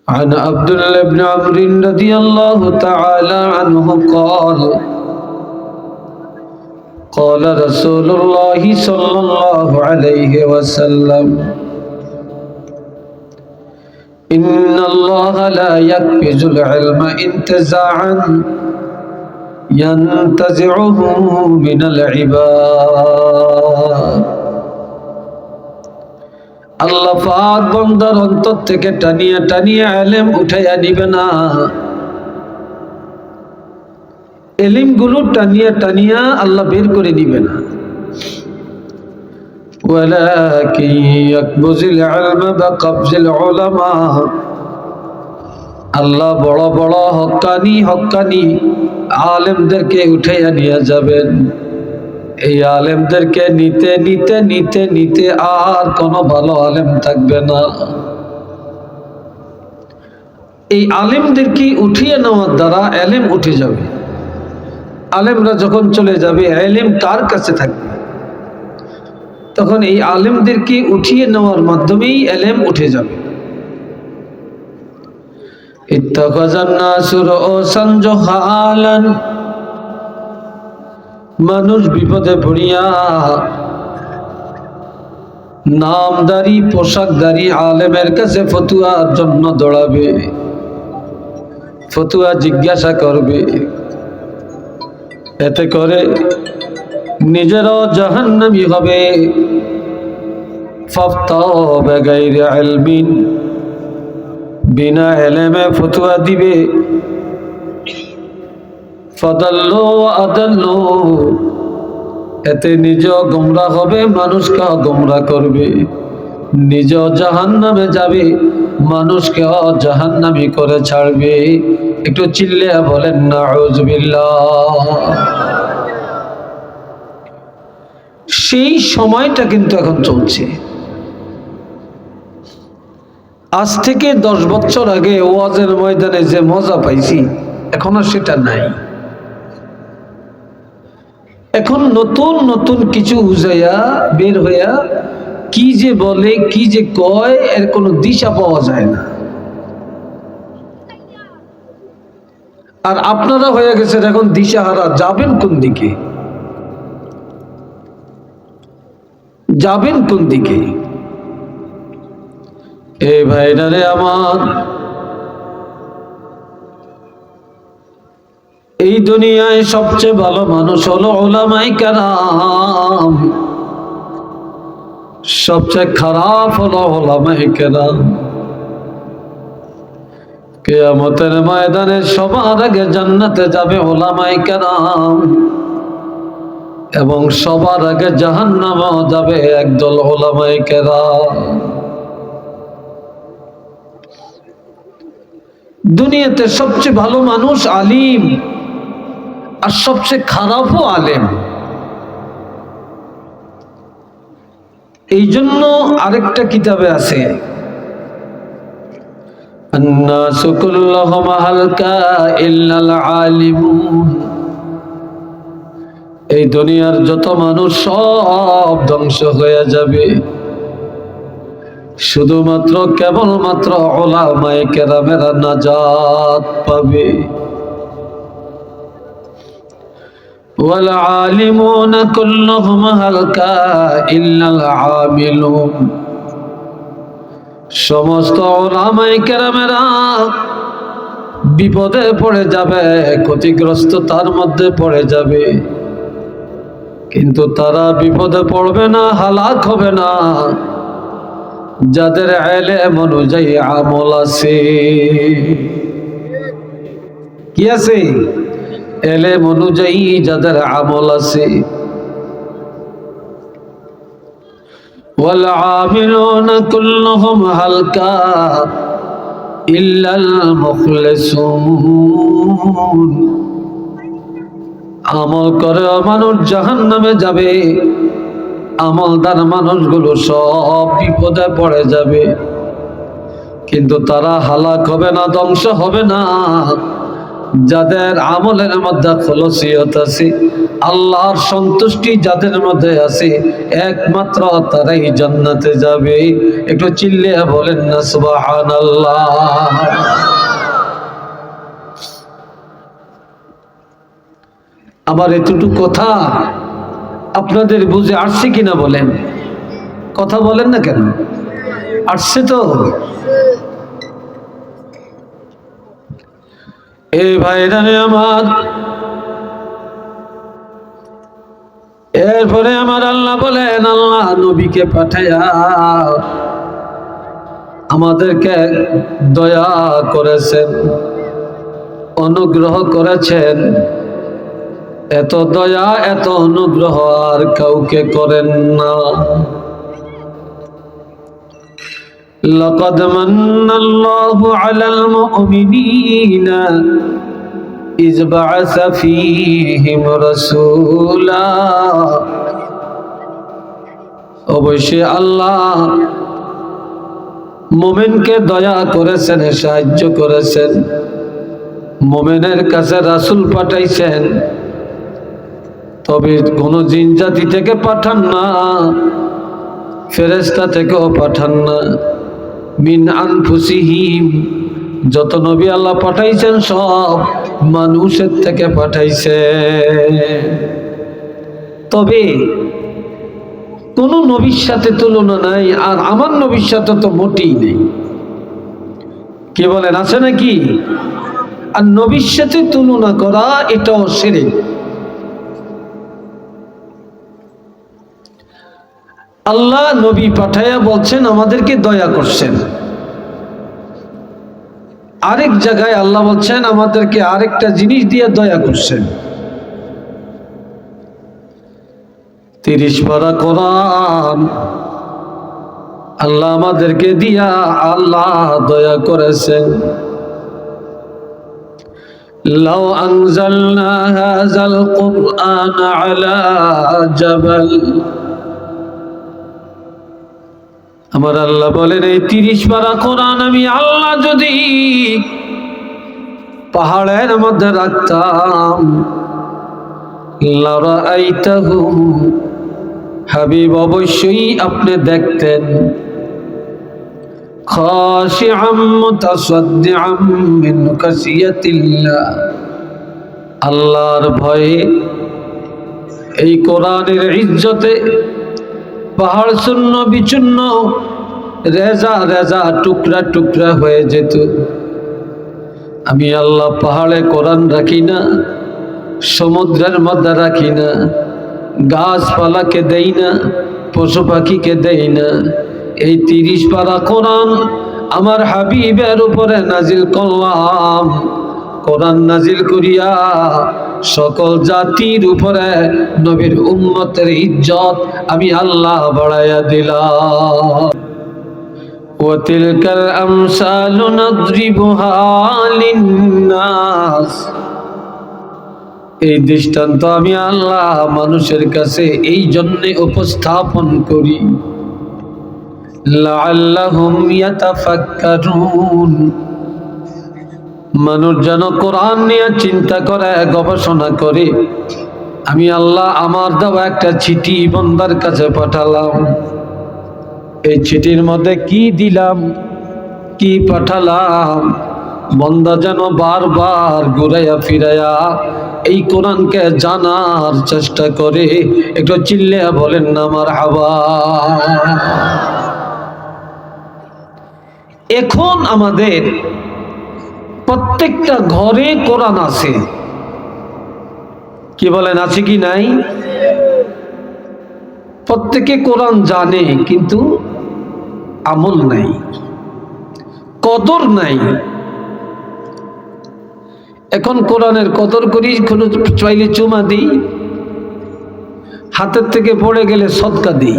عن عبد الله بن عمرو رضي الله تعالى عنه قال قال رسول الله صلى الله عليه وسلم إن الله لا يقبض العلم انتزاعا ينتزعه من العباد আল্লাহ পাক বান্দার অন্তর থেকে টানিয়া টানিয়া ইলম উঠাইয়া নিবে না, ইলমগুলো টানিয়া টানিয়া আল্লাহ বের করে নিবে না। ওয়ালাকিন ইয়াকবুযুল ইলমা বিকবযিল উলামা, আল্লাহ বড় বড় হক্কানি হক্কানি আলেমদেরকে উঠাইয়া নিয়ে যাবেন। এই আলেমদেরকে নিতে নিতে নিতে নিতে আর কোনো ভালো আলেম থাকবে না। এই আলেমদেরকে উঠিয়ে নেওয়ার দ্বারা ইলম উঠে যাবে। আলেমরা যখন চলে যাবে ইলম কার কাছে থাকবে? তখন এই আলেমদেরকে উঠিয়ে নেওয়ার মাধ্যমেই ইলম উঠে যাবে। ইত্তাখাযান নাসু রুউসান জুহালান, মানুষ বিপদে পড়িয়া নামদারি পোশাকদারি আলেমের কাছে ফতুয়ার জন্য দৌড়াবে, ফতুয়া জিজ্ঞাসা করবে। এতে করে নিজেরও জাহান্নামী হবে। ফাফতাও বিগাইরি ইলমিন, বিনা ইলমে ফতুয়া দিবে। ফাদাল্লু আদাল্লু, এতে নিজেও গোমরাহ হবে, মানুষকেও গোমরাহ করবে। নিজেও জাহান্নামে যাবে, মানুষকেও জাহান্নামী করে ছাড়বে। একটু চিল্লে বলেন নাউযুবিল্লাহ। সেই সময়টা কিন্তু এখন চলছে। আজ থেকে 10 বছর আগে ওয়াজের ময়দানে যে মজা পাইছি এখন আর সেটা নাই। এখন নতুন নতুন কিছু উজাইয়া বের হইয়া কি যে বলে কি যে কয় এর কোনো দিশা পাওয়া যায় না। আর আপনারা হয়ে গেছেন এখন দিশাহারা। যাবেন কোন দিকে? যাবেন কোন দিকে? এ ভাইরা রে আমার, এই দুনিয়ায় সবচেয়ে ভালো মানুষ হলো উলামায়ে কেরাম, সবচেয়ে খারাপ হলো উলামায়ে কেরাম। কিয়ামতের ময়দানে সবার আগে জান্নাতে যাবে উলামায়ে কেরাম, এবং সবার আগে জাহান্নামে যাবে একদল উলামায়ে কেরাম। দুনিয়াতে সবচেয়ে ভালো মানুষ আলিম, আর সবচেয়ে খারাপও আলেম। এই জন্য আরেকটা কিতাবে আছে, আন্নাসু কুল্লুহুম হালকা ইল্লাল আলিমুন, এই দুনিয়ার যত মানুষ সব ধ্বংস হয়ে যাবে, শুধুমাত্র কেবলমাত্র উলামায়ে কেরামেরা নাজাত পাবে। ওয়াল আলিমুনা কুল্লুহুম হালকা ইল্লাল আমিলুন, সমস্ত উলামায়ে কেরামেরা বিপদে পড়ে যাবে, ক্ষতিগ্রস্ততার মধ্যে পড়ে যাবে, কিন্তু তারা বিপদে পড়বে না, হালাক হবে না যাদের ইলম অনুযায়ী আমল আছে। কি আছে? ইলম অনুযায়ী যাদের আমল আছে। ওয়াল আমিলুনা কুল্লুহুম হালকা ইল্লাল মুখলিসুন, আমল করে মানুষ জাহান্নামে যাবে, আমলদার মানুষগুলো সব বিপদে পড়ে যাবে, কিন্তু তারা হালাক হবে না, ধ্বংস হবে না। যাদের আমলের মধ্যে খলসিয়ত আছে, আল্লাহর সন্তুষ্টি যাদের মধ্যে আছে, একমাত্র তারাই জান্নাতে যাবে। একটু চিল্লিয়ে বলেন না সুবহানাল্লাহ। আবার এতটুকু কথা আপনাদের বুঝে আসছে কিনা বলেন? কথা বলেন না কেন? আসছে তো? এই ভাইরা আমার, এরপরে আমার আল্লাহ বলেন, আল্লাহ নবীকে পাঠাইয়া আমাদেরকে দয়া করেছেন, অনুগ্রহ করেছেন। এত দয়া এত অনুগ্রহ আর কাউকে করেন না। লাকাদ মান্নাল্লাহু আলাল মুমিনিনা ইয বা'আসা ফীহিম রাসূলা। অবশ্যই আল্লাহ মুমিনকে দয়া করেছেন, সাহায্য করেছেন, মুমিনের কাছে রাসূল পাঠাইছেন। তবে কোন জিন জাতি থেকে পাঠান না, ফেরেশতা থেকেও পাঠান না। মিন আনফুসিহিম, যত নবী আল্লাহ পাঠাইছেন সব মানুষের থেকে পাঠাইছে। তবে কোন নবীর সাথে তুলনা নাই, আর আমার নবীর সাথে তো মোটেই নেই। কি বলেন, আছে নাকি? আর নবীর সাথে তুলনা করা এটাও শিরক। আল্লাহ নবী পাঠাইয়া বলছেন আমাদেরকে দয়া করছেন, আরেক জায়গায় আল্লাহ বলছেন আমাদেরকে আরেকটা জিনিস দিয়ে দয়া করছেন। 30 পারা কোরআন আল্লাহ আমাদেরকে দিয়া আল্লাহ দয়া করেছেন। লাউ আনজালনা হাযাল কুরআন আলা জাবাল, আমার আল্লাহ বলেন এই 30 পারা কোরআন আমি আল্লাহ যদি পাহাড়ের মধ্যে রাখতাম, লারাআইতাহু, হাবিব অবশ্যই আপনি দেখতেন, খাশিআম মুতাসাদ্দিআম মিন খাশিয়াতিল্লাহ, আল্লাহর ভয়ে এই কোরআনের ইজ্জতে পাহাড় শূন্য বিচূর্ণ রেজা রেজা টুকরা টুকরা হয়ে যেত। আমি আল্লাহ পাহাড়ে কোরআন রাখি না, সমুদ্রের মধ্যে রাখি না, গাছপালাকে দেই না, পশু পাখিকে দেই না। এই 30 পারা কোরআন আমার হাবিবের উপরে নাজিল করলাম। কোরআন নাজিল করিয়া সকল জাতির উপরে নবীর উম্মতের ইজ্জত আমি আল্লাহ বাড়াইয়া দিলাম। ওয়াতিলকাল আমসালু নাদরিবুহা লিন্নাস, এই দৃষ্টান্ত আমি আল্লাহ মানুষের কাছে এই জন্য উপস্থাপন করি, লাআল্লাহুম ইয়াতাফাক্কারুন, মানুষ যেন কোরআন নিয়ে চিন্তা করে, গবেষণা করে। আমি আল্লাহ আমার দেওয়া একটা চিঠি বান্দার কাছে পাঠালাম। এই চিঠির মধ্যে কি দিলাম, কি পাঠালাম, বান্দা যেন বারবার ঘুরাইয়া ফিরাইয়া এই কোরআনকে জানার চেষ্টা করে। একটু চিল্লিয়া বলেন না মারহাবা। এখন আমাদের প্রত্যেকটা ঘরে কোরআন আছে। কি বলেন, আছে কি নাই? প্রত্যেকে কোরআন জানে, কিন্তু আমল নাই, কদর নাই। এখন কোরআনের কদর করি, কোনো চাইলে চুমা দিই, হাতের থেকে পড়ে গেলে সদকা দিই,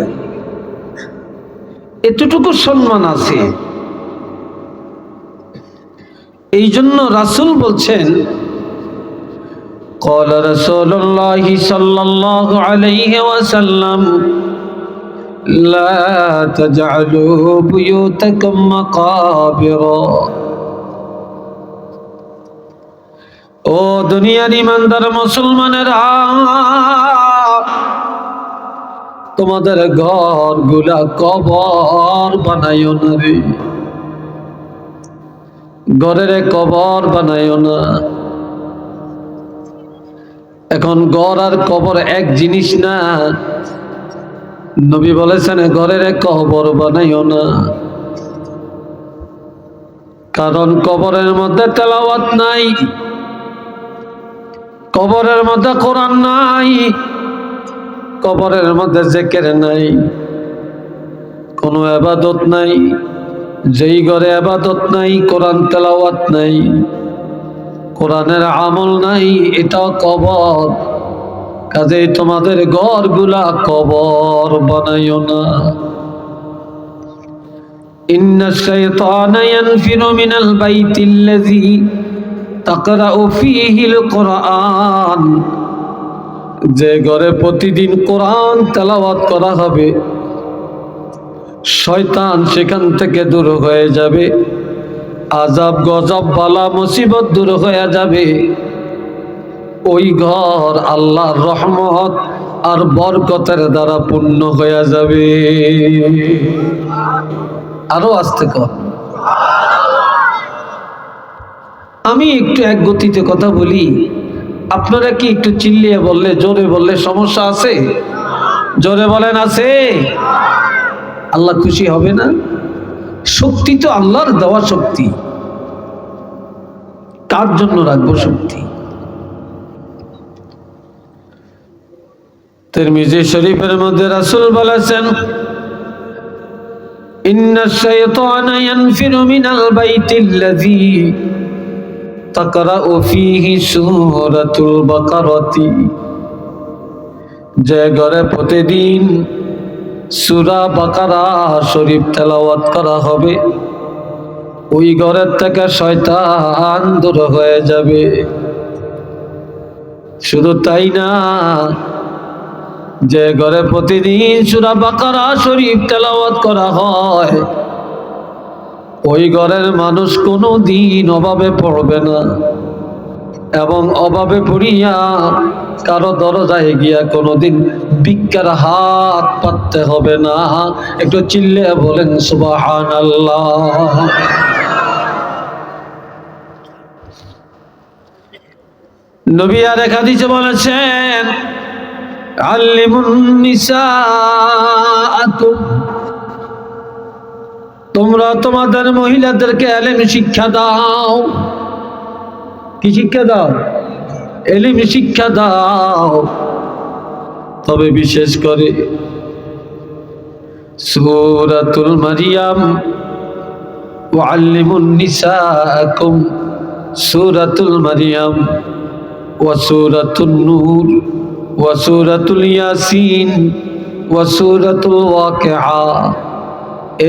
এতটুকু সম্মান আছে। এই জন্য রাসূল বলছেন, قال رسول الله صلى الله عليه وسلم لا تجعلوا بيوتكم مقابر। ও দুনিয়ার ইমানদার মুসলমানেরা, তোমাদের ঘরগুলা কবর বানাইও না রে, ঘরের কবর বানাইও না। এখন ঘর আর কবর এক জিনিস না। নবী বলেছেন ঘরের কবর বানাইও না, কারণ কবরের মধ্যে তেলাওয়াত নাই, কবরের মধ্যে কোরআন নাই, কবরের মধ্যে জিকির নাই, কোনো ইবাদত নাই। যেই ঘরে ইবাদত নাই, কোরআন তেলাওয়াত নাই, কোরআনের আমল নাই, এটা কবর। কাজেই তোমাদের ঘরগুলা কবর বানাইও না। ইন্নাশ শাইতানা ইয়ানফিরু মিনাল বাইতিল্লাযী তাকরাউ ফীহিল কুরআন, যে ঘরে প্রতিদিন কোরআন তেলাওয়াত করা হবে, শয়তান সেখান থেকে দূর হয়ে যাবে, আযাব গজব বালা মুসিবত দূর হয়ে যাবে। ওই ঘর আল্লাহর রহমত আর বরকতের দ্বারা পূর্ণ হয়ে যাবে। আরো আস্তে কর। আমি একটু এক গতিতে কথা বলি, আপনারা কি একটু চিল্লিয়ে বললে, জোরে বললে সমস্যা আছে? জোরে বলেন আছে? আল্লাহ খুশি হবে না? শক্তি তো আল্লাহর দেওয়া শক্তি, কার জন্য রাখবো শক্তি? তিরমিজি শরীফের মধ্যে রাসূল বলেছেন, ইন্নাশ শাইতানা ইয়ানফিরু মিনাল বাইতিল্লাযী তাকরাউ ফীহি সূরাতুল বাকারাতি, যে ঘরে প্রতিদিন সূরা বাকারা শরীফ তেলাওয়াত করা হবে, ওই ঘরের থেকে শয়তান দূর হয়ে যাবে। শুধু তাই না, যে ঘরে প্রতিদিন সূরা বাকারা শরীফ তেলাওয়াত করা হয়, ওই ঘরের মানুষ কোনো দিন অভাবে পড়বে না, এবং অভাবে পড়িয়া কারো দরজায় গিয়া কোনোদিন ভিক্ষার হাত পাততে হবে না। একটু চিল্লে বলেন সুবহানাল্লাহ। নবী আর এক হাদিসে বলেছেন, আল্লিমুন নিসাআকুম, তোমরা তোমাদের মহিলাদেরকে ইলম শিক্ষা দাও। কি শিক্ষা দাও? ইলম শিক্ষা দাও। তবে বিশেষ করে সূরাতুল মারিয়াম, ওয়াল্লিমুন নিসাআকুম সূরাতুল মারিয়াম ওয়া সূরাতুন নূর ওয়া সূরাতুল ইয়াসিন ওয়া সূরাতুল ওয়াকিআ।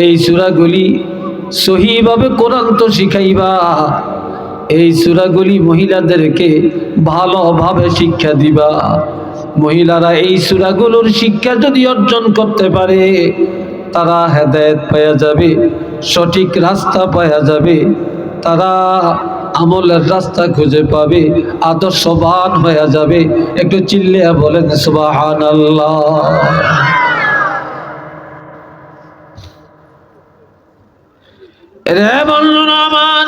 এই সূরাগুলি সহিভাবে কোরআন তো শিখাইবা, এই সূরাগুলি মহিলাদেরকে ভালোভাবে শিক্ষা দিবা। মহিলারা এই সূরাগুলোর শিক্ষা যদি অর্জন করতে পারে, তারা হেদায়েত পাওয়া যাবে, সঠিক রাস্তা পাওয়া যাবে, তারা আমলের রাস্তা খুঁজে পাবে, আদর্শবান হয়ে যাবে। একটু চিল্লিয়া বলেন সুবহানাল্লাহ। রে বন্ধুরা আমার,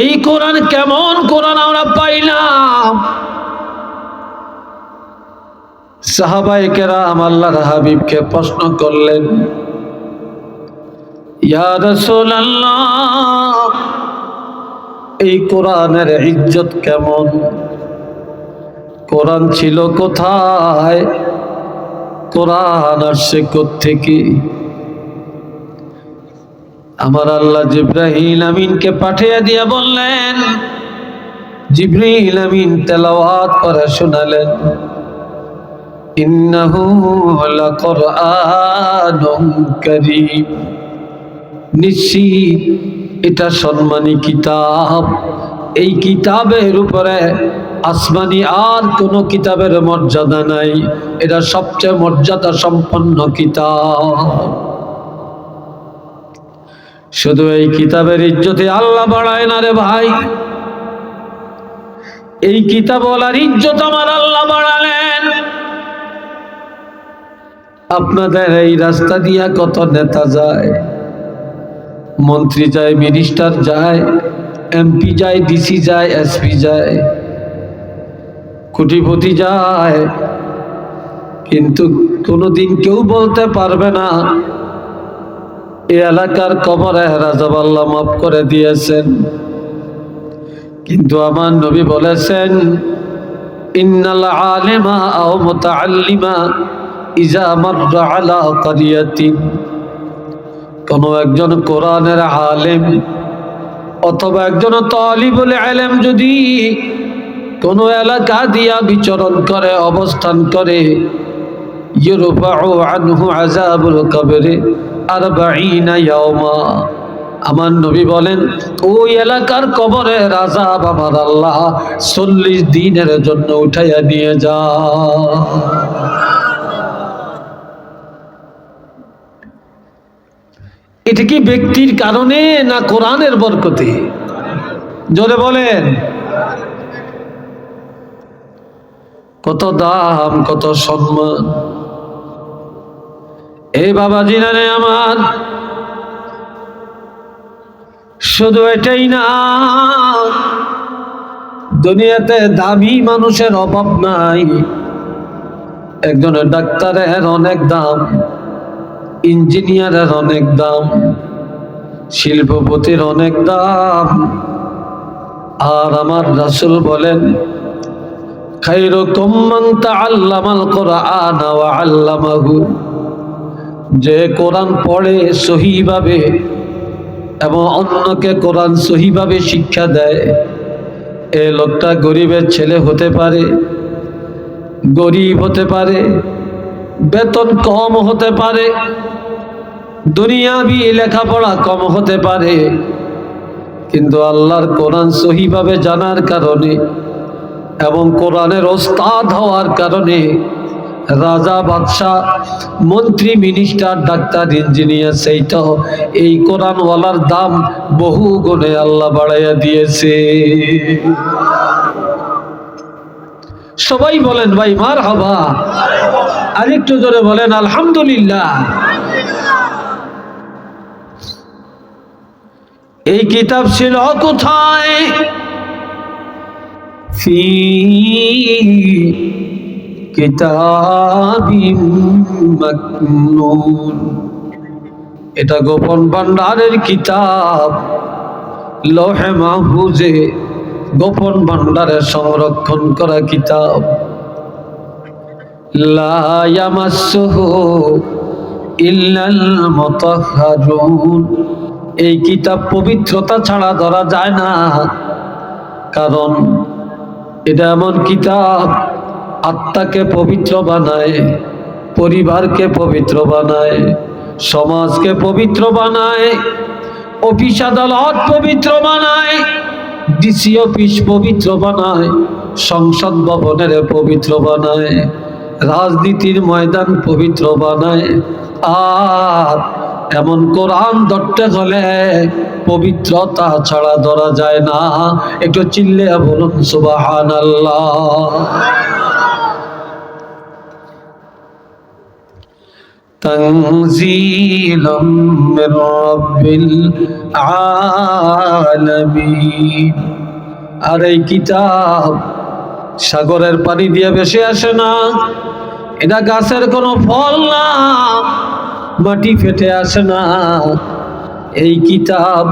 এই কোরআন কেমন কোরআন আমরা পাইলাম? সাহাবায়ে কেরাম আল্লাহর হাবিবকে প্রশ্ন করলেন, ইয়া রাসূলুল্লাহ, এই কোরআনের ইজ্জত কেমন? কোরআন ছিল কোথায়? কোরআন আসছে কোত্থেকে? আমার আল্লাহ জিবরাইল আমিনকে পাঠিয়ে দিয়ে বললেন, জিবরাইল আমিন তেলাওয়াত করে শোনালেন, ইন্নাহু লাকুরআনুন কারীম, নিশ্চিত এটা সম্মানী কিতাব। এই কিতাবের উপরে আসমানি আর কোন কিতাবের মর্যাদা নাই, এটা সবচেয়ে মর্যাদা সম্পন্ন কিতাব। শুধু এই কিতাবের ইজ্জতে আল্লাহ বাড়ায় না রে ভাই, এই কিতাবওয়ালার ইজ্জত আমার আল্লাহ বাড়ালেন। আপনাদের এই রাস্তা দিয়া কত নেতা যায়, মন্ত্রী যায়, মিনিস্টার যায়, এমপি যায়, ডিসি যায়, এসপি যায়, কোটিপতি যায়, কিন্তু কোনোদিন কেউ বলতে পারবে না এই এলাকার কবরে রাজা আল্লাহ মাফ করে দিয়েছেন। কিন্তু আমার নবী বলেছেন, ইন্নাল আলিমা আও মুতাআল্লিমা ইজা মাররা আলা ক্বরিয়াতিন, কোন একজন কোরআনের আলেম অথবা একজন তালিবুল ইলম যদি কোন এলাকা দিয়া বিচরণ করে, অবস্থান করে, ইউরফাউ আনহু আযাবুল কবরি 40 ইয়াওমা, আমার নবী বলেন ওই এলাকার কবরের আযাব আমার আল্লাহ 40 দিনের জন্য উঠাইয়া নিয়ে যায়। এটা কি ব্যক্তির কারণে না কোরআনের বরকতে? জোরে বলেন। কত দাম, কত সম্মান। এই বাবাজিরা রে আমার, শুধু এটাই না, দুনিয়াতে দামি মানুষের অভাব নাই। একজন ডাক্তারের অনেক দাম, ইঞ্জিনিয়ারের অনেক দাম, শিল্পপতির অনেক দাম। আর আমার রাসূল বলেন, খায়রুকুম মান তাআল্লামাল কুরআন ওয়া আল্লামাহু, যে কোরআন পড়ে সহিভাবে এবং অন্যকে কোরআন সহিভাবে শিক্ষা দেয়, এই লোকটা গরিবের ছেলে হতে পারে, গরিব হতে পারে, বেতন কম হতে পারে, দুনিয়াবি লেখাপড়া কম হতে পারে, কিন্তু আল্লাহর কোরআন সহিভাবে জানার কারণে এবং কোরআনের ওস্তাদ হওয়ার কারণে রাজা, বাদশাহ, মন্ত্রী, মিনিস্টার, ডাক্তার, ইঞ্জিনিয়ার, সেইটা এই কোরআনওয়ালার দাম বহু গুণে আল্লাহ বাড়াইয়া দিয়েছে। সবাই বলেন ভাই মারহাবা, আরেকটু জোরে বলেন আলহামদুলিল্লাহ। এই কিতাব ছিল কোথায়? ফি কিতাবিম মাকনুন, এটা গোপন ভান্ডারের কিতাব, লৌহে মাহফুজে গোপন ভান্ডারে সংরক্ষণ করা কিতাব। লা ইয়ামাসসুহু ইল্লাল মুতাহহারুন, এই কিতাব পবিত্রতা ছাড়া ধরা যায় না, কারণ এটা এমন কিতাব আত্মাকে পবিত্র বানায়, পরিবারকে পবিত্র বানায়, সমাজকে পবিত্র বানায়, অফিস আদালত পবিত্র বানায়, ডিসি অফিস পবিত্র বানায়, সংসদ ভবনের পবিত্র বানায়, রাজনীতির ময়দান পবিত্র বানায়। আর এমন কোরআন ধরতে হলে পবিত্রতা ছাড়া ধরা যায় না। একটু চিল্লে বলুন সুবহানাল্লাহ। তানজিলুম মির রাব্বিল আলামিন, আর এই কিতাব সাগরের পানি দিয়ে ভেসে আসে না, এটা গাছের কোনো ফল না, মাটি ফেটে আসে না। এই কিতাব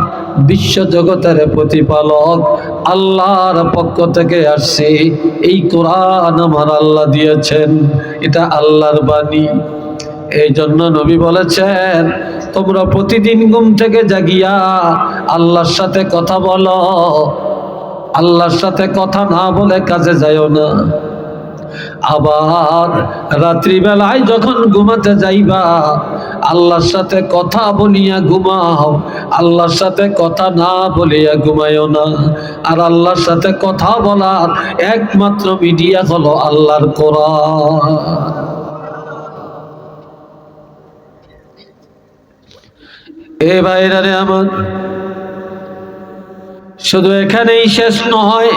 বিশ্ব জগতের প্রতিপালক আল্লাহর পক্ষ থেকে আসছে। এই কোরআন আমার আল্লাহ দিয়েছেন, এটা আল্লাহর বাণী। এই জন্য নবী বলেছেন, তোমরা প্রতিদিন ঘুম থেকে জাগিয়া আল্লাহর সাথে কথা বলো, আল্লাহর সাথে কথা না বলে কাজে যাইও না। আবার রাত্রিবেলায় যখন ঘুমাতে যাইবা আল্লাহর সাথে কথা বলিয়া ঘুমাও, আল্লাহর সাথে কথা না বলিয়া ঘুমাইও না। আর আল্লাহর সাথে কথা বলার একমাত্র মিডিয়া হলো আল্লাহর কোরআন। এ ভাইরা রে আমার, শুধু এখানেই শেষ নয়।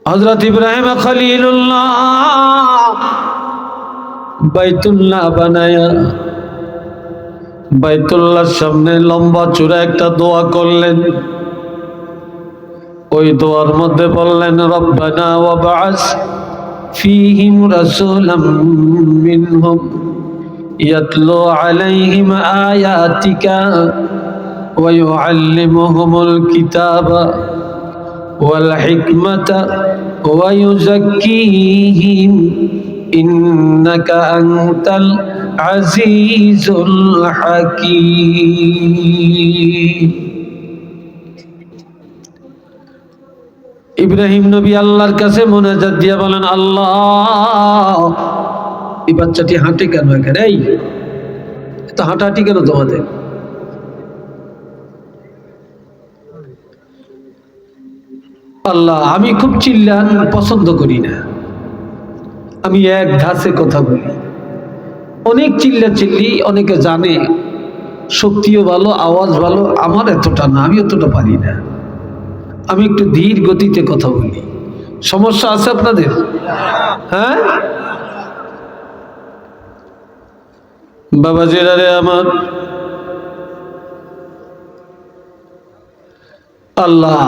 হযরত ইব্রাহিম খলিলুল্লাহ বাইতুল্লাহ বানায়া বাইতুল্লাহর সামনে লম্বা চূড়া একটা দোয়া করলেন। ওই দোয়ার মধ্যে বললেন, রব্বানা ওয়া বা'আস ফীহিম রাসূলাম মিনহুম ইয়াতলু আলাইহিম আয়াতিকা ওয়া ইউআল্লিমুহুমুল কিতাবা ওয়াল হিকমাতা ওয়া ইউযাক্কিহিম ইন্নাকা আনতাল আজিজুল হাকীম। ইব্রাহিম নবী আল্লাহর কাছে মোনাজাত দিয়ে বলেন, আল্লাহ, এই বাচ্চাটি হাঁটে কেন এখানে? এই তো হাঁটাহাঁটি কেন তোমাদের? আল্লাহ, আমি খুব চিল্লান পছন্দ করি না, আমি এক ধাঁচে কথা বলি। অনেক চিল্লা চিল্লি, অনেকে জানে, শক্তিও ভালো, আওয়াজ ভালো, আমার এতটা না, আমি এতটা পারি না, আমি একটু ধীর গতিতে কথা বলি। সমস্যা আছে আপনাদের? হ্যাঁ বাবাজিরা রে আমার, আল্লাহ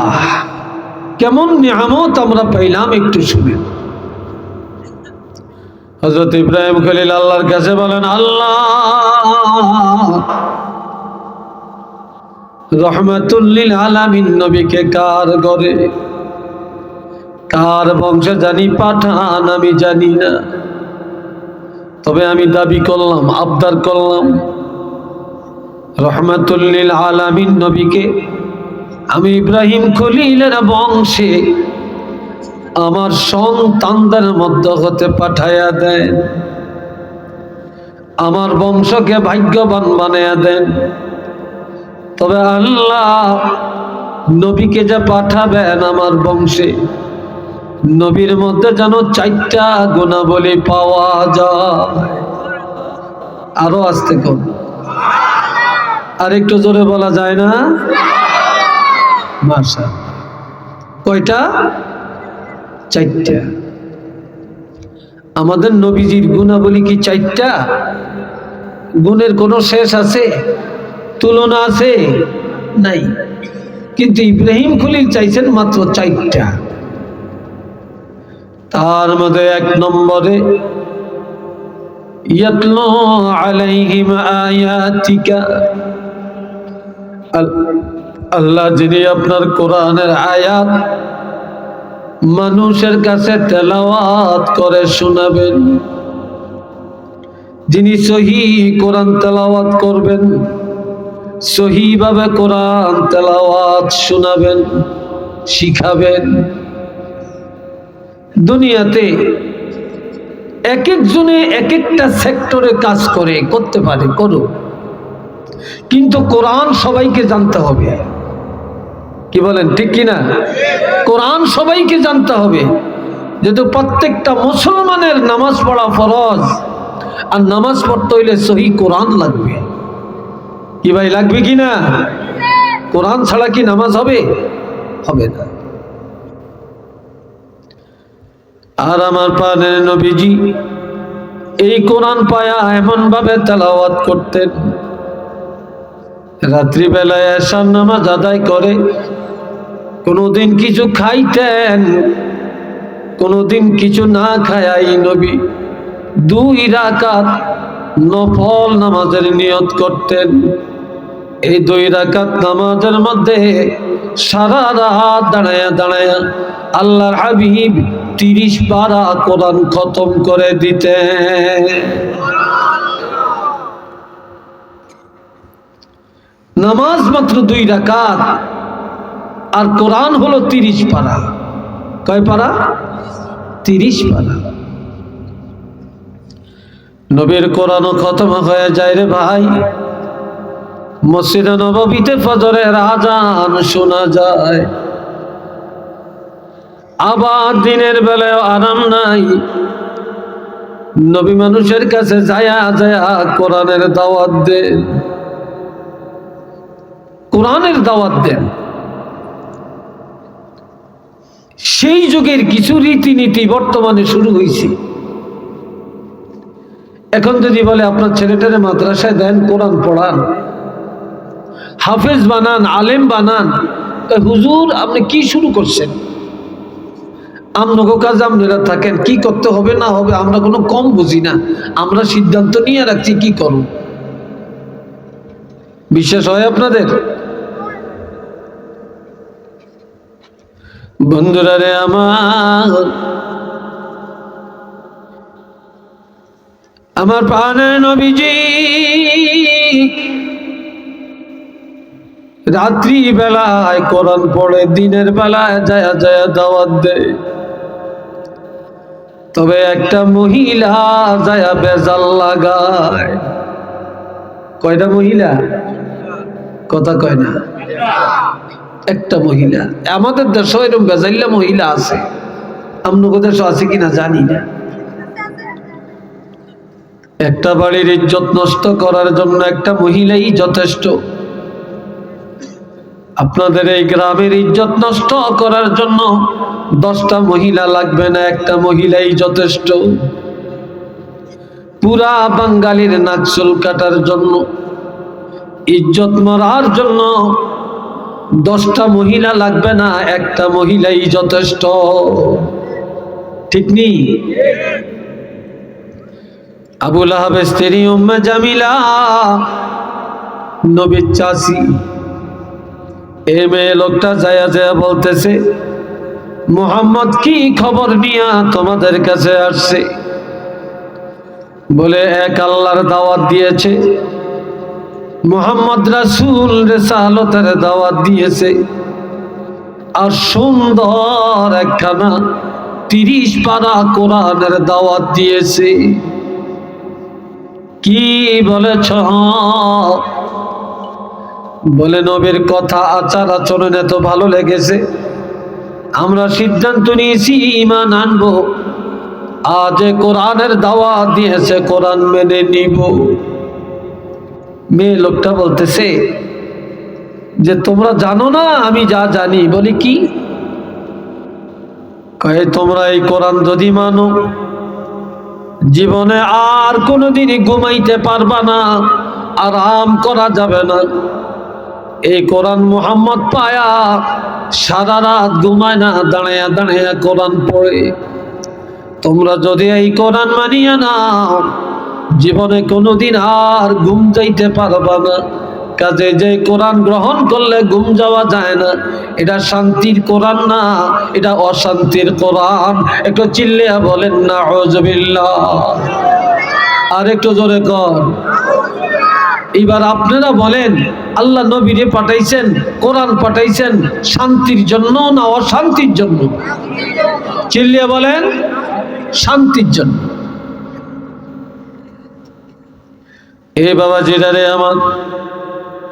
কেমন নিয়ামত আমরা পাইলাম একটু শুনেন। হযরত ইব্রাহিম খলিল আল্লাহর কাছে বলেন, আল্লাহ, রহমাতুল লিল আলামিন নবীকে কার ঘরে কার বংশে জানি পাঠান আমি জানি না, তবে আমি দাবি করলাম, আবদার করলাম, রহমাতুল লিল আলামিন নবীকে আমি ইব্রাহিম খলিলের বংশে আমার সন্তানদের মধ্য হতে পাঠাইয়া দেন, আমার বংশকে ভাগ্যবান বানাইয়া দেন। তবে আল্লাহ, নবীকে যা পাঠাবেন আমার বংশে, নবীর মধ্যে যেন 4টা গুণাবলী পাওয়া যায়। আরো আস্তে কর, আর একটু জোরে বলা যায় না? মাশাআল্লাহ। কয়টা? 4টা। আমাদের নবীজির গুণাবলী কি 4টা? গুণের কোনো শেষ আছে? তুলনা আছে? নাই। কিন্তু ইব্রাহিম খলিল চাইছেন মাত্র 4টা। তার মধ্যে 1 নম্বরে, ইয়াতলু আলাইহিম আয়াতিকা, আল্লাহ যিনি আপনার কোরআনের আয়াত মানুষের কাছে তেলাওয়াত করে শোনাবেন, যিনি সহি কোরআন তেলাওয়াত করবেন, সহি ভাবে কোরআন তেলাওয়াত শোনাবেন, শিখাবেন। দুনিয়াতে এক একজনে এক একটা সেক্টরে কাজ করে, করতে পারে, করো, কিন্তু কোরআন সবাইকে জানতে হবে। কি বলেন, ঠিক কিনা? কোরআন সবাইকে জানতে হবে, যেহেতু প্রত্যেকটা মুসলমানের নামাজ পড়া ফরজ, আর নামাজ পড়তে হইলে সহি কোরআন লাগবে। কি ভাই, লাগবে কি না? কোরআন ছাড়া কি নামাজ হবে? হবে না। আর আমার প্রাণের নবীজি এই কোরআন পায়া এমন ভাবে তেলাওয়াত করতেন, রাত্রিবেলায় এশার নামাজ আদায় করে কোনোদিন কিছু খাইতেন, কোনোদিন কিছু না খায়াই নবী 2 রাকাত নফল নামাজের নিয়ত করতেন। এই 2 রাকাত নামাজের মধ্যে সারা রাত দাঁড়ায়া দাঁড়ায়া আল্লাহর হাবিব 30 পারা কোরআন খতম করে দিতেন। নামাজ মাত্র 2 রাকাত, আর কোরআন হলো 30 পারা। কয় পারা? 30 পারা। নবীর কোরআন খতম হয়ে যায় রে ভাই, মসজিদে নববীতে ফজরের আযান শোনা যায়, আবার দিনের বেলায় আরাম নাই। নবী মানুষের কাছে যায়া যায়া কোরআনের দাওয়াত দেন, কোরআনের দাওয়াত দেন। সেই যুগের কিছু রীতিনীতি বর্তমানে শুরু হয়েছে। এখন যদি বলে আপনার ছেলেটারে মাদ্রাসায় দেন, কোরআন পড়ান, হাফেজ বানান, আলেম বানান, হুজুর আপনি কি শুরু করছেন? আমনগো কাজ আপনারা থাকেন, কি করতে হবে না হবে আমরা কোনো কম বুঝি না, আমরা সিদ্ধান্ত নিয়ে রাখছি কি করব। বিশ্বাস হয় আপনাদের? বন্ধুরা রে আমার প্রাণের নবীজি রাত্রি বেলায় কোরআন পড়ে, দিনের বেলায় যায় যায় দাওয়াত দেয়। তবে একটা মহিলা যায় বেজাল লাগায়। কয়টা মহিলা? কথা কয় না। একটা মহিলা। আমাদের দেশে এরকম বেজাইল্লা মহিলা আছে, আপনাদের দেশে আছে কিনা জানি না। একটা বাড়ির ইজ্জত নষ্ট করার জন্য একটা মহিলাই যথেষ্ট। আপনাদের এই গ্রামের ইজ্জত নষ্ট করার জন্য 10টা মহিলা লাগবে না, একটা মহিলাই যথেষ্ট। পুরা বাঙালির নাক চুল কাটার জন্য, ইজ্জত মারার জন্য 10টা মহিলা লাগবে না, একটা মহিলাই যথেষ্ট। ঠিক নেই? আবু লাহাবের স্ত্রী উম্মে জামিলা নবীর চাচী, এই মেয়ে লোকটা যায় যায় বলতেছে, মুহাম্মদ কি খবর নিয়ে তোমাদের কাছে আসছে? বলে এক আল্লাহর দাওয়াত দিয়েছে, মুহাম্মদ রাসূল রিসালাতের দাওয়াত দিয়েছে, আর সুন্দর একখানা 30 পারা কোরআনের দাওয়াত দিয়েছে। কি বলেছ? বলে নবীর কথা আচার আচরণ এত ভালো লেগেছে, আমরা সিদ্ধান্ত নিয়েছি ঈমান আনবো। আজ কোরআনের দাওয়াত দিয়েছে, কোরআন মেনে নিব। মেয়ে লোকটা বলতেছে যে তোমরা জানো না আমি যা জানি। বলি কি? কয়ে তোমরা এই কোরআন যদি মানো, জীবনে আর কোনোদিনই ঘুমাইতে পারবা না, আরাম করা যাবে না। এই কোরআন মুহাম্মদ পায়া সারা রাত ঘুমায় না, দাঁড়াইয়া দাঁড়াইয়া কোরআন পড়ে। তোমরা যদি এই কোরআন মানিয়া নাও, জীবনে কোনোদিন আর ঘুম যাইতে পারবা না। কাজে যে কোরআন গ্রহণ করলে ঘুম যাওয়া যায় না, এটা শান্তির কোরআন না, এটা অশান্তির কোরআন। একটু চিল্লিয়া বলেন নাউযুবিল্লাহ। আর একটু জোরে কর। এবার আপনারা বলেন, আল্লাহ নবীরে পাঠাইছেন, কোরআন পাঠাইছেন শান্তির জন্য না অশান্তির জন্য? চিল্লিয়া বলেন শান্তির জন্য। এ বাবা জিরারে আমার,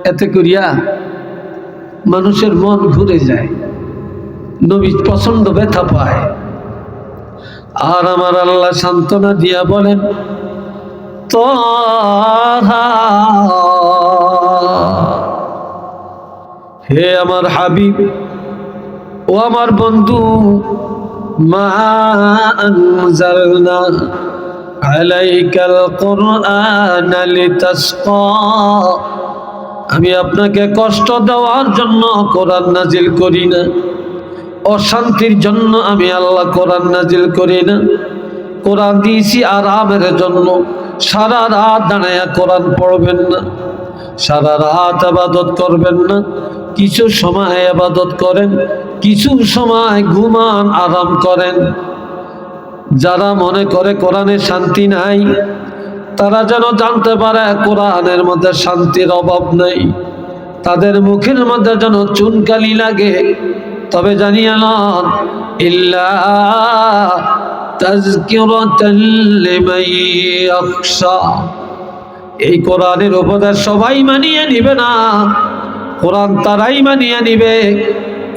এতে করিয়া মানুষের মন ঘুরে যায়, নবী প্রচন্ড ব্যথা পায়। আর আমার আল্লাহ সান্ত্বনা দিয়া বলেন, তাহা, হে আমার হাবিব ও আমার বন্ধু, মা আনজালনা আলাইকাল কুরআনা লিতাশকা, আমি আপনাকে কষ্ট দেওয়ার জন্য কোরআন নাজিল করি না, অশান্তির জন্য আমি আল্লাহ কোরআন নাজিল করি না। কোরআন দিয়েছি আরামের জন্য। সারা রাত দাঁড়ায়া কোরআন পড়বেন না, সারা রাত ইবাদত করবেন না, কিছু সময় ইবাদত করেন, কিছু সময় ঘুমান, আরাম করেন। যারা মনে করে কোরআনে শান্তি নাই, তারা যেন জানতে পারে কোরআনের মধ্যে শান্তির অভাব নাই। তাদের মুখের মধ্যে যেন চুনকালি লাগে, তবে জানিয়ে লন, ইল্লা তাযকিরাতাল লিমান ইয়াখশা। এই কোরআনের উপদেশ সবাই মানিয়ে নিবে না, কোরআন তারাই মানিয়ে নিবে,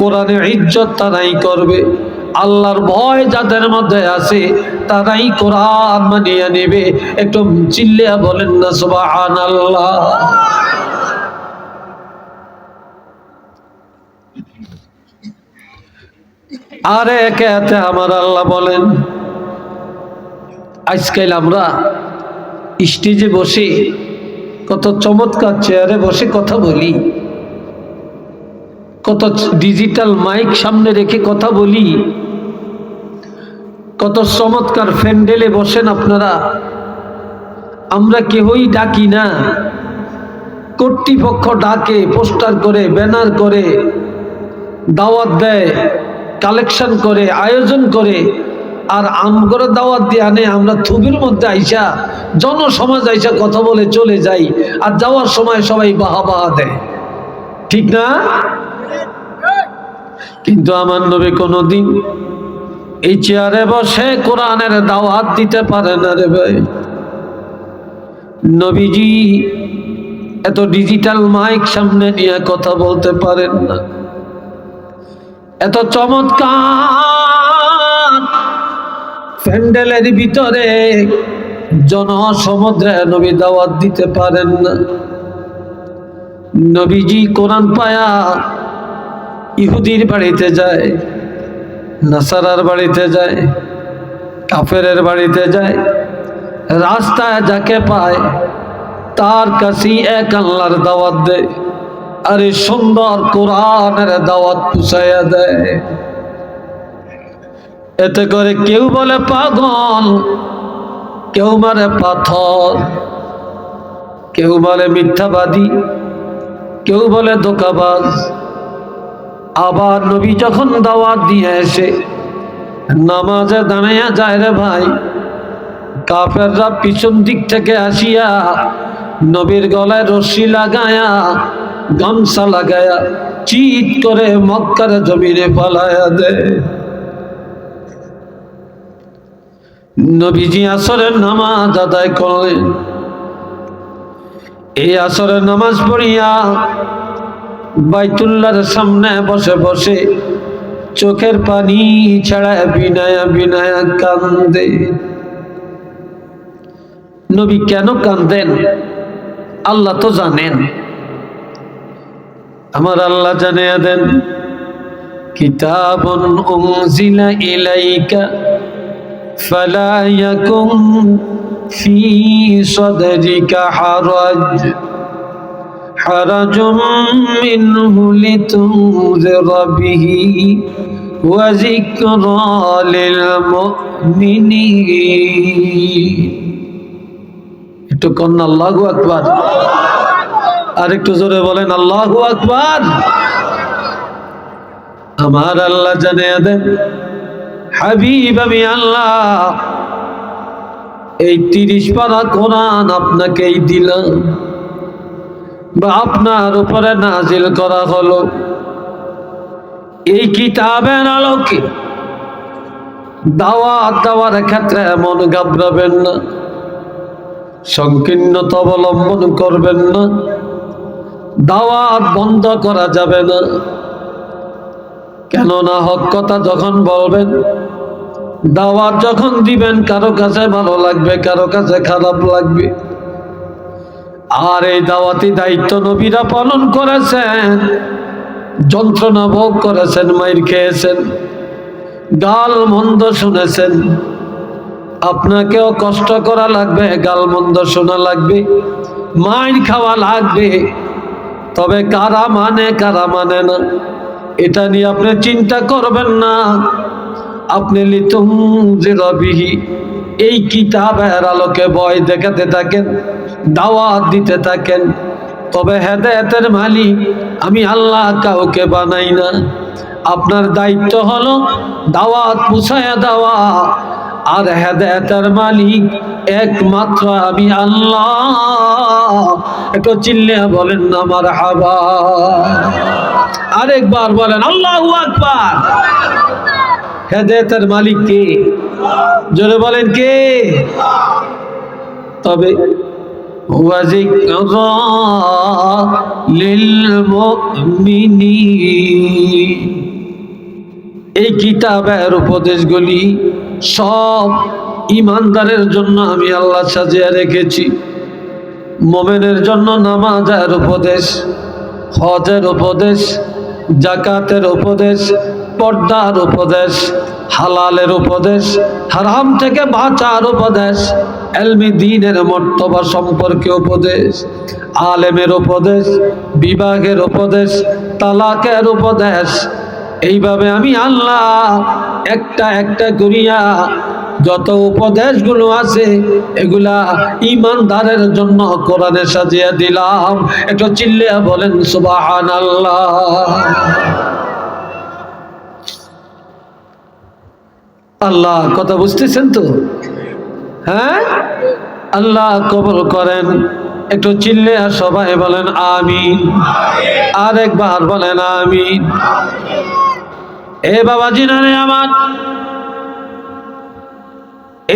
কোরআনের ইজ্জত তারাই করবে। আল্লাহর ভয় যাদের মধ্যে আছে তারাই কোরআন মানিয়ে নেবে। একটু চিল্লিয়া বলেন না সুবহানাল্লাহ। আর একে আমার আল্লাহ বলেন, আজকাল আমরা স্টেজে বসে, কত চমৎকার চেয়ারে বসে কথা বলি, কত ডিজিটাল মাইক সামনে রেখে কথা বলি, কত চমৎকার প্যান্ডেলে বসেন আপনারা। আমরা কেউই ডাকি না, কর্তৃপক্ষ ডাকে, পোস্টার করে, ব্যানার করে, দাওয়াত দেয়, কালেকশন করে, আয়োজন করে, আর আমগরে দাওয়াত দিয়ে আনে। আমরা থুবির মধ্যে আইসা, জনসমাজ আইসা কথা বলে চলে যাই, আর যাওয়ার সময় সবাই বাহা বাহা দেয়, ঠিক না? কিন্তু আমার নবী কোনোদিন এই চেয়ারে বসে কোরআনের দাওয়াত দিতে পারে না রে ভাই। নবীজি এত ডিজিটাল মাইক সামনে নিয়ে কথা বলতে পারেন না। এত চমৎকার প্যান্ডেলের ভিতরে জনসমুদ্রে নবী দাওয়াত দিতে পারেন না। নবীজি কোরআন পায়া ইহুদির বাড়িতে যায়, নাসারার বাড়িতে যায়, কাফেরের বাড়িতে যায়, রাস্তায় যাকে পায় তার কাছেই এক আল্লাহর দাওয়াত দেয়, আর এই সুন্দর কোরআনের দাওয়াত পুষাইয়া দেয়। এতে করে কেউ বলে পাগল, কেউ মারে পাথর, কেউ বলে মিথ্যাবাদী, কেউ বলে ধোঁকাবাজ। আবার নবী যখন দাওয়াত দিয়ে এসে নামাজে দাঁড়াইয়া যায় রে ভাই, কাফেররা পিছন দিক থেকে আসিয়া নবীর গলায় রশি লাগায়া, গামছা লাগায়া চিৎ করে মক্কার জমিনে পালায়া দেয়। নবীজি আসরের নামাজ আদায় করলেন। এই আসরের নামাজ পড়িয়া বাইতুল্লাহর সামনে বসে বসে চোখের পানি ছাড়া বিনায়া বিনায়া কান্দে। নবী কেন কান্দেন আল্লাহ তো জানেন, আমার আল্লাহ জানিয়ে দেন, কিতাবুন উনজিলা ইলাইকা ফালা ইয়াকুম ফি সাদরিকা হারাজুম মিনহু লিতুনজিরা বিহি ওয়া যিকরা লিল মুমিনিন। একটু কন্যা আল্লাহু আকবার, আর একটু জোরে বলেন আল্লাহু আকবার। আমার আল্লাহ জানিয়ে দেন, হাবিব আমি আল্লাহ এই 30 পারা কোরআন আপনাকেই দিলাম, বা আপনার উপরে নাজিল করা হলো। এই কিতাবের আলোকে দাওয়াত দেওয়ার ক্ষেত্রে মন ঘাবড়াবেন না, সংকীর্ণতা অবলম্বন করবেন না, দাওয়াত বন্ধ করা যাবে না। কেননা হক কথা যখন বলবেন, দাওয়াত যখন দিবেন, কারো কাছে ভালো লাগবে, কারো কাছে খারাপ লাগবে। আর এই দাওয়াতি দায়িত্ব নবীরা পালন করেছেন, যন্ত্রণা ভোগ করেছেন, মাইর খেয়েছেন, গাল মন্দ শুনেছেন। আপনাকেও কষ্ট করা লাগবে, গাল মন্দ শোনা লাগবে, মাইর খাওয়া লাগবে। তবে কারা মানে কারা মানে না এটা নিয়ে আপনি চিন্তা করবেন না। আপনি লিতুনজিরা বিহি এই কিতাবের আলোকে ভয় দেখাতে থাকেন, দাওয়াত দিতে থাকেন। তবে হেদায়েতের মালিক আমি আল্লাহ, কাউকে বানাই না। আপনার দায়িত্ব হলো দাওয়াত পৌঁছায়া দেওয়া, আর হেদায়েতের মালিক একমাত্র আমি আল্লাহ। একটু চিল্লে বলেন না মারহাবা, আরেকবার বলেন আল্লাহু আকবার। হেদায়েতের মালিক কে? জোরে বলেন কে? তবে ওয়া যিকরা লিল মুমিনিন, এই কিতাবের উপদেশগুলি সব ইমানদারের জন্য আমি আল্লাহ সাজিয়ে রেখেছি। মুমিনের জন্য নামাজের উপদেশ, হজের উপদেশ, জাকাতের উপদেশ, পর্দার উপদেশ, হালালের উপদেশ, হারাম থেকে বাঁচার উপদেশ, ইলমি দ্বীনের মর্তবা সম্পর্কে উপদেশ, আলেমের উপদেশ, বিবাহের উপদেশ, তালাকের উপদেশ। এইভাবে আমি আল্লাহ একটা একটা করিয়া যত উপদেশগুলো আছে এগুলা ঈমানদারের জন্য কোরআনে সাজিয়ে দিলাম। একটু চিল্লিয়া বলেন সুবহানাল্লাহ। আল্লাহ কথা বুঝতেছেন তো? হ্যাঁ, আল্লাহ কবুল করেন। একটু চিল্লিয়া সবাই বলেন আমিন। আরেকবার বলেন আমিন। এ বাবাজি নারে আমার,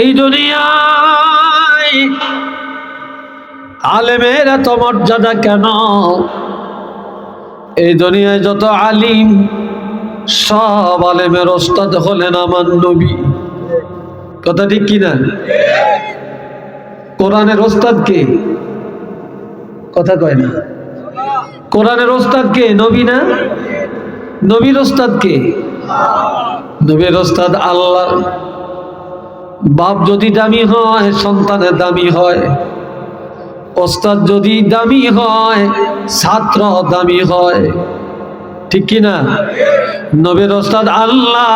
এই দুনিয়ায় আলেমের এত মর্যাদা কেন? এই দুনিয়ায় যত আলিম, সব আলেমের ওস্তাদ হলেন আমার নবী। কথা ঠিক কিনা? কোরআনের ওস্তাদ কে? কথা কয় না। কোরআনের ওস্তাদ কে? নবী না? নবীর ওস্তাদ কে? নবীর ওস্তাদ আল্লাহ। বাপ যদি দামি হয়, সন্তানের দামি হয়। ওস্তাদ যদি দামি হয়, ছাত্র দামি হয়। ঠিক কিনা? নবীর ওস্তাদ আল্লাহ।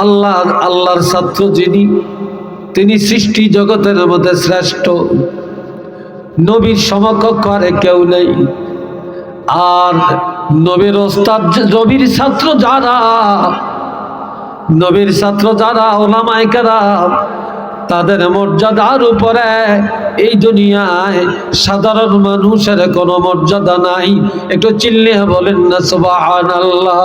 আল্লাহ, আল্লাহর ছাত্র যিনি, তিনি সৃষ্টি জগতের মধ্যে শ্রেষ্ঠ। নবীর সমকক্ষ আর কেউ নেই। আর নবীর ওস্তাদ, নবীর ছাত্র যারা, নবীর ছাত্র যারা ওলামায়ে কেরাম, তাদের মর্যাদার উপরে এই দুনিয়ায় সাধারণ মানুষের কোনো মর্যাদা নাই। একটু চিল্লিয়ে বলেন না সুবহানাল্লাহ।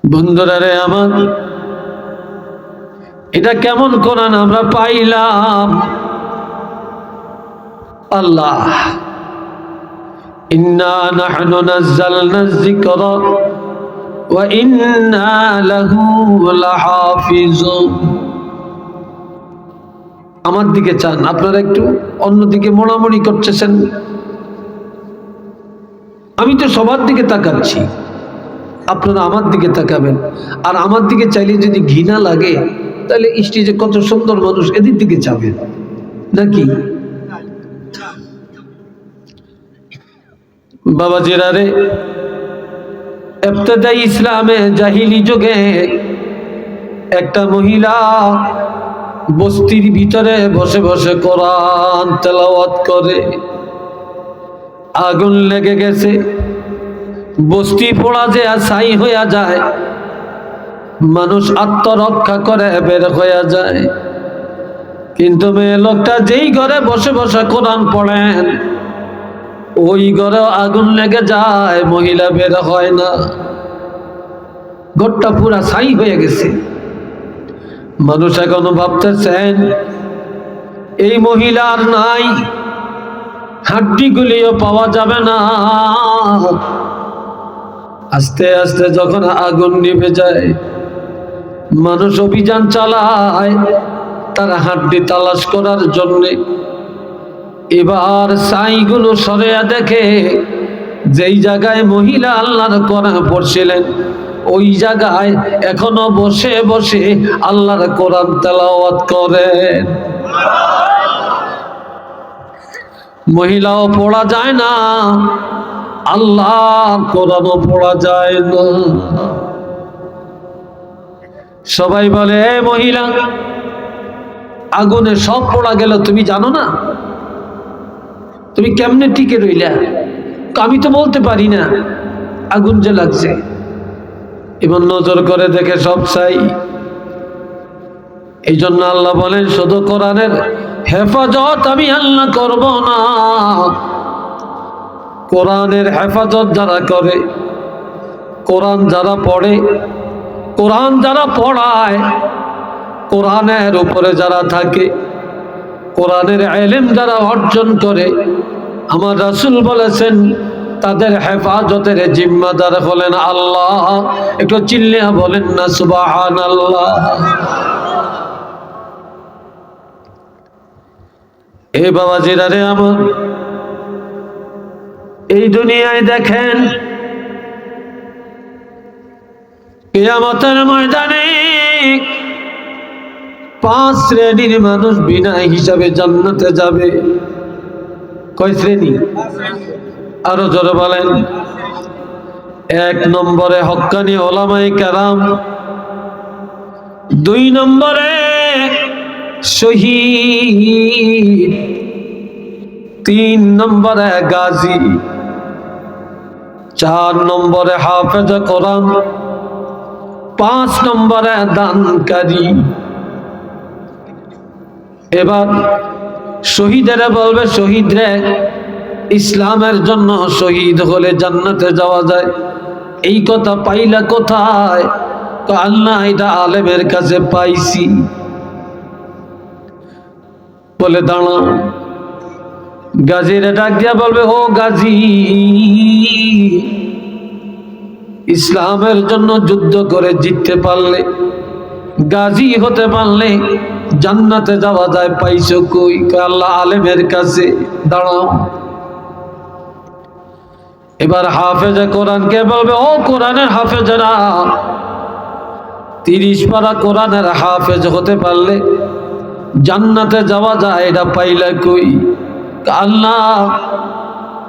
বন্ধুরা রে আমার, এটা কেমন কোরআন আমরা পাইলাম? আল্লাহ ইন্না নাহনু নাযালনা যিকরা ওয়া ইন্না লাহু লাহাফিজুন। আমার দিকে চান, আপনারা একটু অন্যদিকে মোড়ামুড়ি করতেছেন। আমি তো সবার দিকে তাকাচ্ছি, আপনারা আমার দিকে তাকাবেন। আর আমার দিকে চাইলে যদি ঘৃণা লাগে, তাহলে স্টেজে কত সুন্দর মানুষ, এদের দিকে যাবেন নাকি? বাবাজিরা রে, ইবতিদাই ইসলামে জাহিলি যুগে একটা মহিলা বস্তির ভিতরে বসে বসে কোরআন তেলাওয়াত করে। আগুন লেগে গেছে, বস্তি পোড়া যে ছাই হইয়া যায়, মানুষ আত্মরক্ষা করে বের হইয়া যায়। কিন্তু মেয়ে লোকটা যেই ঘরে বসে বসে কোরআন পড়েন, ওই ঘরে আগুন লেগে যায়, মহিলা বের হয় না। ঘরটা পুরা ছাই হয়ে গেছে। মানুষ এখনো ভাবতেছেন এই মহিলার নাই, হাড্ডিগুলিও পাওয়া যাবে না। আস্তে আস্তে যখন আগুন নিভে যায়, মানুষ অভিযান চালায় তার হাড্ডি তালাশ করার জন্যে। এবার ছাইগুলো সরিয়ে দেখে যেই জায়গায় মহিলা আল্লাহর কোরআন পড়ছিলেন, ওই জায়গায় এখনো বসে বসে আল্লাহর কোরআন তেলাওয়াত করেন। মহিলাও পড়া যায় না, আল্লাহর কোরআনও পড়া যায় না। সবাই বলে, এ মহিলা, আগুনে সব পড়া গেল, তুমি জানো না? তুমি কেমনে টিকে রইলা? আমি তো বলতে পারি না, আগুন যে লাগছে। এবার নজর করে দেখে সব চাই। এই জন্য আল্লাহ বলেন, শুধু কোরআনের হেফাজত আমি আল্লাহ করব না, কোরআনের হেফাজত যারা করে, কোরআন যারা পড়ে, কোরআন যারা পড়ায়, কোরআনের উপরে যারা থাকে, কোরআনের ইলম যারা অর্জন করে, আমার রাসূল বলেছেন তাদের হেফাজতের জিম্মাদার হলেন আল্লাহ। একটু চিল্লিয়া বলেন না সুবহানাল্লাহ। এ বাবাজিরা রে আমার, এই দুনিয়ায় দেখেন কিয়ামতের ময়দানে 5 শ্রেণীর মানুষ বিনা হিসাবে জান্নাতে যাবে। কয় শ্রেণী? আরো জোরে বলেন। 1 নম্বরে হক্কানি ওলামায়ে কেরাম, 2 নম্বরে শহীদ, 3 নম্বরে গাজী, 4 নম্বরে হাফেজ কোরআন, 5 নম্বরে দানকারী। এবার শহীদেরা বলবে, শহীদ রে, ইসলামের জন্য শহীদ হলে জান্নাতে যাওয়া যায়, এই কথা পাইলা কোথায়? আল্লাহ এটা আলেমের কাছে পাইছি। বলে দাঁড়াও। গাজীরে ডাক দিয়া বলবে, ও গাজী, ইসলামের জন্য যুদ্ধ করে জিততে পারলে, গাজী হতে পারলে জান্নাতে যাওয়া যায়, পাইছো কই? আল্লাহ আলেমের কাছে। দাঁড়াও। এবার হাফেজে কোরআনকে বলবে, ও কোরআনের হাফেজরা, 30 পারা কোরআনের হাফেজ হতে পারলে জান্নাতে যাওয়া যায়, এটা পাইলা কই? আল্লাহ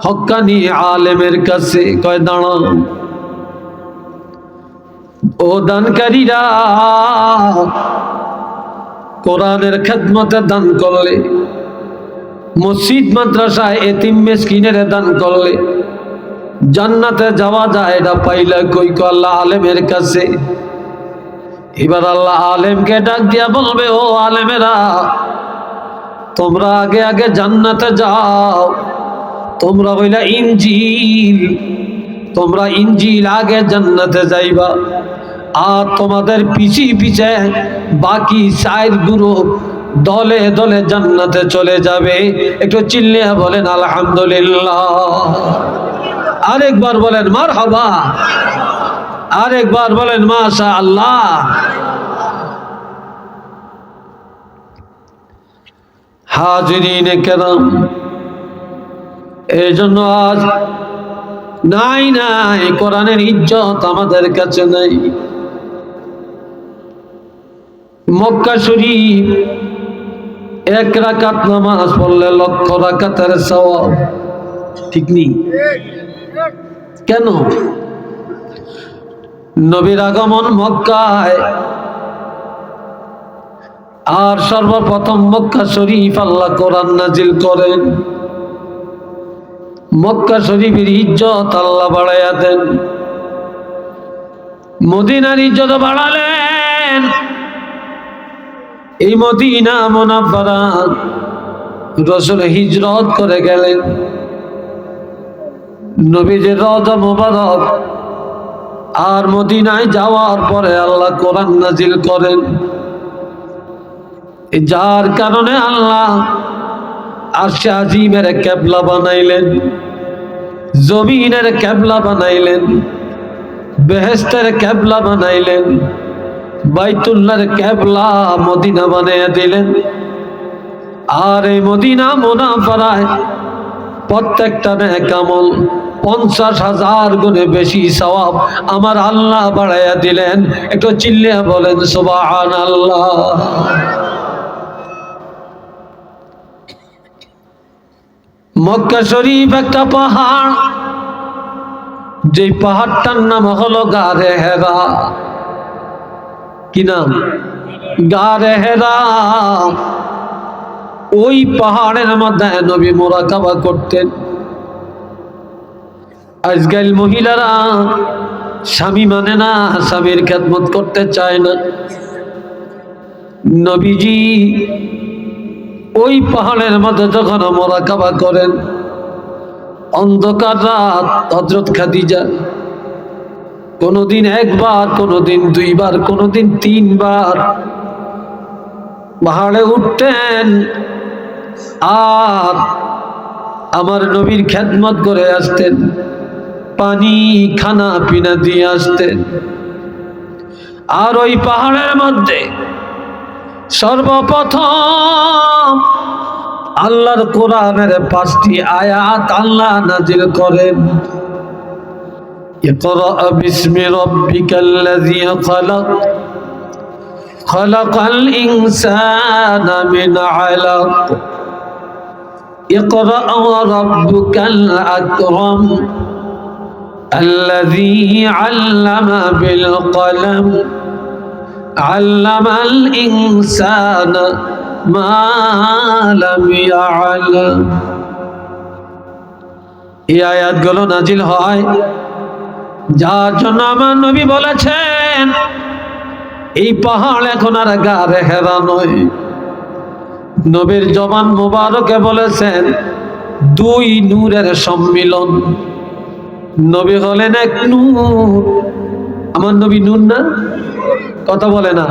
হক্কানি আলেমের কাছে। কয় দাঁড়াও। ও দানকারীরা, কোরআনের খেদমতে দান করলে, মসজিদ মাদ্রাসায় এতিম মিসকিনের দান করলে জান্নাতে যাওয়া যায়, এটা পাইলা কই? আল্লাহ আলেমের কাছে। এবার আল্লাহ আলেমকে ডাক দিয়া বলবে, ও আলেমেরা, তোমরা আগে আগে জান্নাতে যাও, তোমরা হইলা ইনজিল, তোমরা ইনজিল আগে জান্নাতে যাইবা, আর তোমাদের পিছে পিছে বাকি 4 গ্রুপ দলে দলে জান্নাতে চলে যাবে। একটু চিল্লিয়া বলেন আলহামদুলিল্লাহ। আরেকবার বলেন মারহাবা, আরেকবার বলেন মাশাআল্লাহ। হাজিরিনে কেরাম, এই জন্য আজ নাই নাই কোরআনের ইজ্জত আমাদের কাছে নাই। মক্কা শরীফ 1 রাকাত নামাজ পড়লে 1,00,000 রাকাতের সওয়াব। ঠিক নেই? কেন? নবীর আগমন মক্কায়, আর সর্বপ্রথম মক্কা শরীফ আল্লাহ কোরআন নাজিল করেন। মক্কা শরীফের ইজ্জত আল্লাহ বাড়াইয়া দেন, মদিনার ইজ্জত বাড়ালেন। এই মদিনা মুনাফফারা রাসূল হিজরত করে গেলেন, নবীজির রওজা মুবারক, আর মদিনায় যাওয়ার পরে আল্লাহ কোরআন নাজিল করেন। যার কারণে আল্লাহ আরশে আজিমের কিবলা বানাইলেন, জমিনের কিবলা বানাইলেন, বেহেশতের কিবলা বানাইলেন, বাইতুল্লাহর কিবলা মদিনা বানাইয়া দিলেন। আর এই মদিনা মুনাফফারায় প্রত্যেকটা নেক আমল 50,000 গুণে বেশি সওয়াব আমার আল্লাহ বাড়াইয়া দিলেন। একটু চিল্লিয়া বলেন সুবহানাল্লাহ। মক্কা শরীফ একটা পাহাড়, যে পাহাড়টার নাম হলো গারে হেরা। কি নাম? গারে হেরা। ওই পাহাড়ের মধ্যে নবী মুরাকাবা করতেন। আজকাল মহিলারা স্বামী মানে না, স্বামীর খেদমত করতে চায় না। নবীজি ওই পাহাড়ের মধ্যে যখন মুরাকাবা করেন, অন্ধকার রাত, হযরত খাদিজা কোনদিন 1 বার, কোনদিন 2 বার, কোনদিন 3 বার পাহাড়ে উঠতেন, আর আমার নবীর খেদমত করে আসতেন, পানি খানা পিনা দিয়ে আসতেন। আর ওই পাহাড়ের মধ্যে সর্বপ্রথম আল্লাহর কোরআনের 5টি আয়াত আল্লাহ নাজিল করেন। ইকরা বিসমি রাব্বিকাল্লাযী খালাক খালাকাল ইনসানা মিন আলাক ইকরা ওয়া রাব্বুকাল আকরাম আল্লাযী আল্লামা বিল কলম আল্লামাল ইনসানা মা লাম ইয়ালাম। এই আয়াতগুলো নাজিল হয় যার জন্য আমার নবী বলেছেন এই পাহাড় এখন আর গারে হেরা নয়। নবীর জবান মোবারকে বলেছেন 2 নূরের সম্মিলন। নবী হলেন এক নূর। আমার নবী নূর না? কথা বলে না,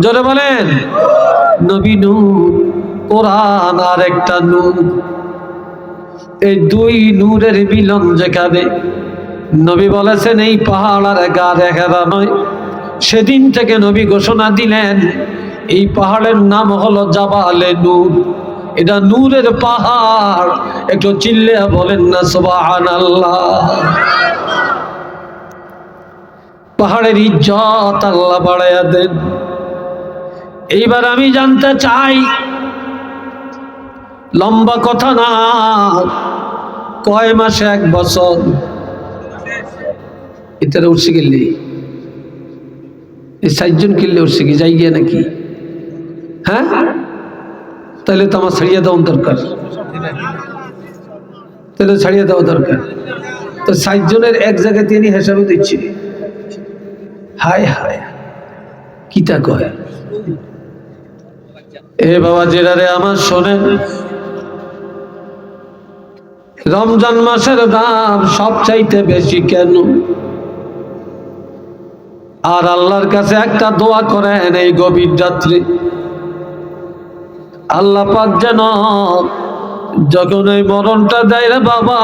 জোরে বলেন। নবী নূর, কোরআন আর একটা নূর। এই 2 নূরের মিলন যেখানে, নবী বলেছেন এই পাহাড় আর গারে হেরা নয়। সেদিন থেকে নবী ঘোষণা দিলেন এই পাহাড়ের নাম হলো জাবালে নূর। এটা নূরের পাহাড়। একটু চিল্লে বলেন না সুবহানাল্লাহ। পাহাড়ের ইজ্জত আল্লাহ বাড়াইয়া দেন। এইবার আমি জানতে চাই, লম্বা কথা না, কয় মাসে 1 বছর এটারে উঠছে গেলে এই 4 জন কিনলে উঠছে কি যাই গিয়ে নাকি? হ্যাঁ, তাহলে তো আমার ছাড়িয়ে দেওয়া দরকার, তাহলে ছাড়িয়ে দেওয়া দরকার। তো 4 জনের এক জায়গায় তিনি হিসাবে দিচ্ছি। হায় হায়, কিটা কয় এ বাবা জেরারে আমার শোনেন, রমজান মাসের দাম সবচাইতে বেশি কেন? আর আল্লাহর কাছে একটা দোয়া করেন এই গভীর রাত্রে, আল্লাহ পাক যেন যখন এই মরণটা দেয় রে বাবা,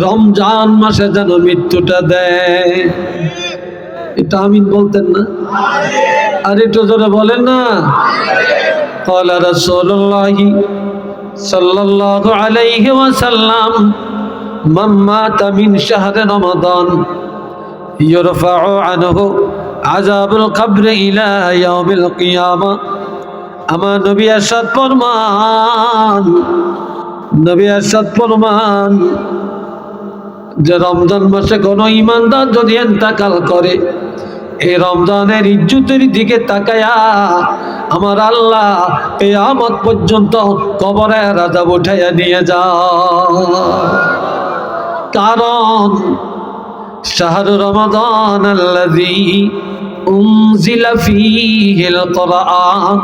রমজান মাসে যেন মৃত্যুটা দেয়। এটা আমিন বলতেন না? আর একটু জোরে বলেন না। قال رسول الله صلى الله عليه وسلم من مات من شهر رمضان يرفع عنه عذاب القبر إلى يوم القيامة। আমার নবী ارشاد ফরমান, নবী ارشاد ফরমান যে রমজান মাসে কোন ঈমানদার যদি ইন্তেকাল করে, এই রমজানের ইজ্জতের দিকে তাকায়া আমার আল্লাহ কিয়ামত পর্যন্ত কবরের আযাব উঠাইয়া নিয়ে যায়। কারণ শাহরু রমাদান আল্লাযী উনজিলা ফীহিল কুরআন,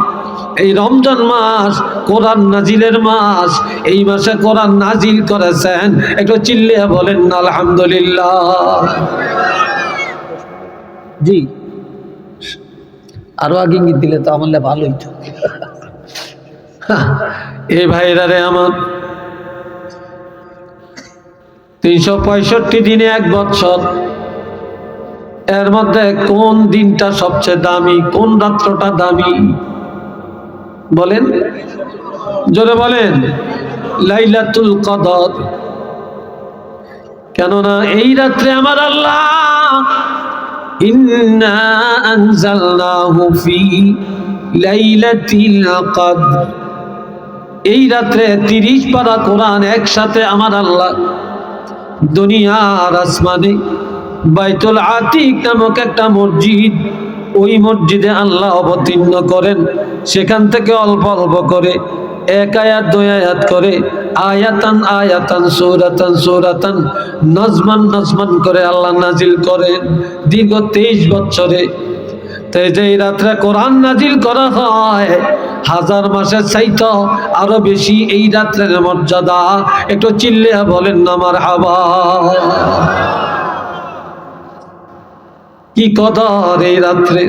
এই রমজান মাস কোরআন নাজিলের মাস। এই মাসে কোরআন নাজিল করেছেন। একটু চিল্লিয়ে বলেন না আলহামদুলিল্লাহ। জি, আরো আগে ইঙ্গিত দিলে তো আমার ভালো হইতো। এই ভাইরা রে আমার, 365 দিনে 1 বছর, এর মধ্যে কোন দিনটা সবচেয়ে দামি, কোন রাত্রটা দামি বলেন? জোরে বলেন। লাইলাতুল কদর। কেননা এই রাত্রে আমার আল্লাহ ইন্না আনজালনাহু ফি লাইলাতিল কদর, এই রাত্রে 30 পারা কোরআন একসাথে আমার আল্লাহ দুনিয়ার আসমানে বাইতুল আতিক নামক একটা মসজিদ, ওই মসজিদে আল্লাহ অবতীর্ণ করেন। সেখান থেকে অল্প অল্প করে 1 আয়াত 2 আয়াত করে আয়াতান আয়াতান সূরাতান সূরাতান নজমান নজমান করে আল্লাহ নাজিল করেন দীর্ঘ 23 বছরে। তাই যে এই রাত্রে কোরআন নাজিল করা হয়, 1000 মাসের চাইতে আরো বেশি এই রাত্রের মর্যাদা। একটু চিল্লিয়া বলেন না মারহাবা। কি কদর এই রাত্রে।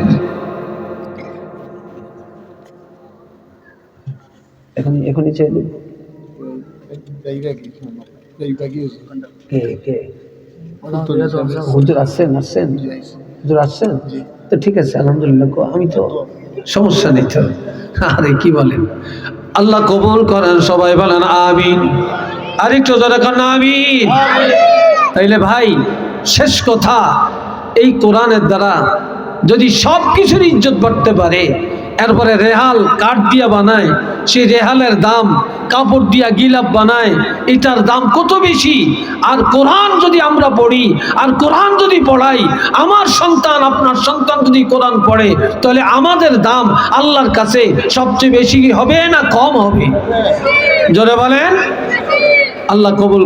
এখনই চাইলে হুজুর আসছেন হুজুর আসছেন তো ঠিক আছে আলহামদুলিল্লাহ। আমি তো সমস্যা নেই তো। আরে কি বলেন, আল্লাহ কবুল করেন, সবাই বলেন আমিন। আরেকটু জোরে করেন আমিন। তাইলে ভাই শেষ কথা, এই কোরআনের দ্বারা যদি সব কিছুর ইজ্জত বাড়তে পারে, এরপরে রেহাল কাঠ দিয়া বানায়, সেই রেহালের দাম কাপড় দিয়া গিলাপ বানায়, এটার দাম কত বেশি। আর কোরআন যদি আমরা পড়ি আর কোরআন যদি পড়াই, আমার সন্তান আপনার সন্তান যদি কোরআন পড়ে, তাহলে আমাদের দাম আল্লাহর কাছে সবচেয়ে বেশি হবে না কম হবে? জোরে বলেন। আল্লাহ কবুল